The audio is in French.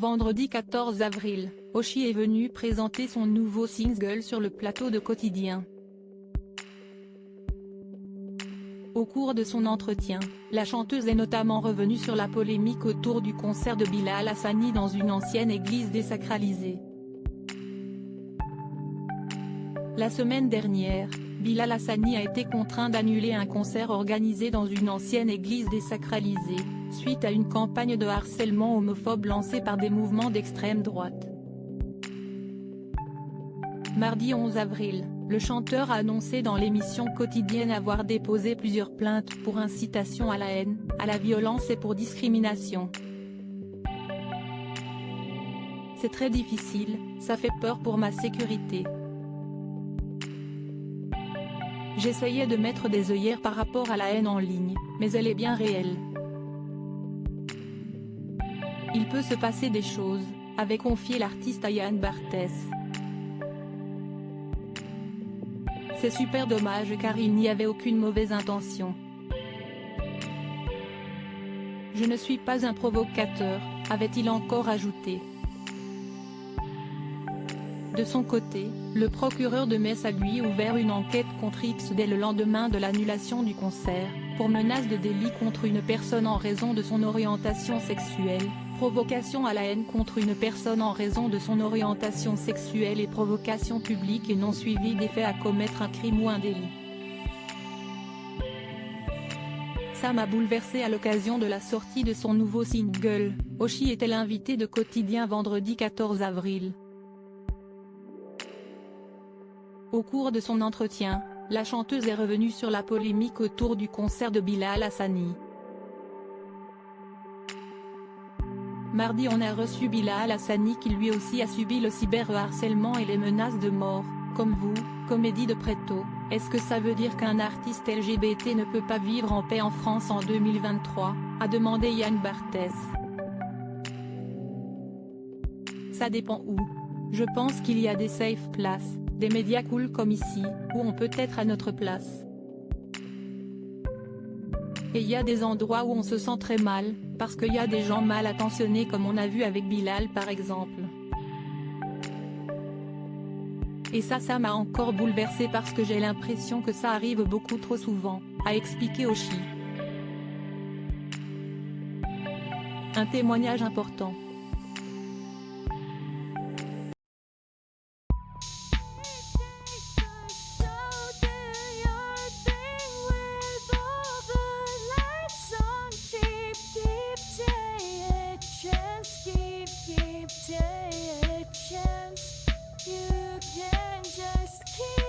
Vendredi 14 avril, Oshi est venue présenter son nouveau single sur le plateau de Quotidien. Au cours de son entretien, la chanteuse est notamment revenue sur la polémique autour du concert de Bilal Hassani dans une ancienne église désacralisée. La semaine dernière, Bilal Hassani a été contraint d'annuler un concert organisé dans une ancienne église désacralisée, suite à une campagne de harcèlement homophobe lancée par des mouvements d'extrême droite. Mardi 11 avril, le chanteur a annoncé dans l'émission quotidienne avoir déposé plusieurs plaintes pour incitation à la haine, à la violence et pour discrimination. C'est très difficile, ça fait peur pour ma sécurité. J'essayais de mettre des œillères par rapport à la haine en ligne, mais elle est bien réelle. Il peut se passer des choses, avait confié l'artiste à Yann Barthès. C'est super dommage car il n'y avait aucune mauvaise intention. Je ne suis pas un provocateur, avait-il encore ajouté. De son côté, le procureur de Metz a lui ouvert une enquête contre X dès le lendemain de l'annulation du concert, pour menace de délit contre une personne en raison de son orientation sexuelle, provocation à la haine contre une personne en raison de son orientation sexuelle et provocation publique et non suivie des faits à commettre un crime ou un délit. Ça m'a bouleversé à l'occasion de la sortie de son nouveau single. Oshi était l'invité de Quotidien vendredi 14 avril. Au cours de son entretien, la chanteuse est revenue sur la polémique autour du concert de Bilal Hassani. Mardi on a reçu Bilal Hassani qui lui aussi a subi le cyberharcèlement et les menaces de mort, comme vous, comédie de Préto. Est-ce que ça veut dire qu'un artiste LGBT ne peut pas vivre en paix en France en 2023, a demandé Yann Barthès. Ça dépend où. Je pense qu'il y a des safe places, des médias cool comme ici, où on peut être à notre place. Et il y a des endroits où on se sent très mal, parce qu'il y a des gens mal intentionnés comme on a vu avec Bilal par exemple. Et ça m'a encore bouleversé parce que j'ai l'impression que ça arrive beaucoup trop souvent, a expliqué Oshi. Un témoignage important. You can just keep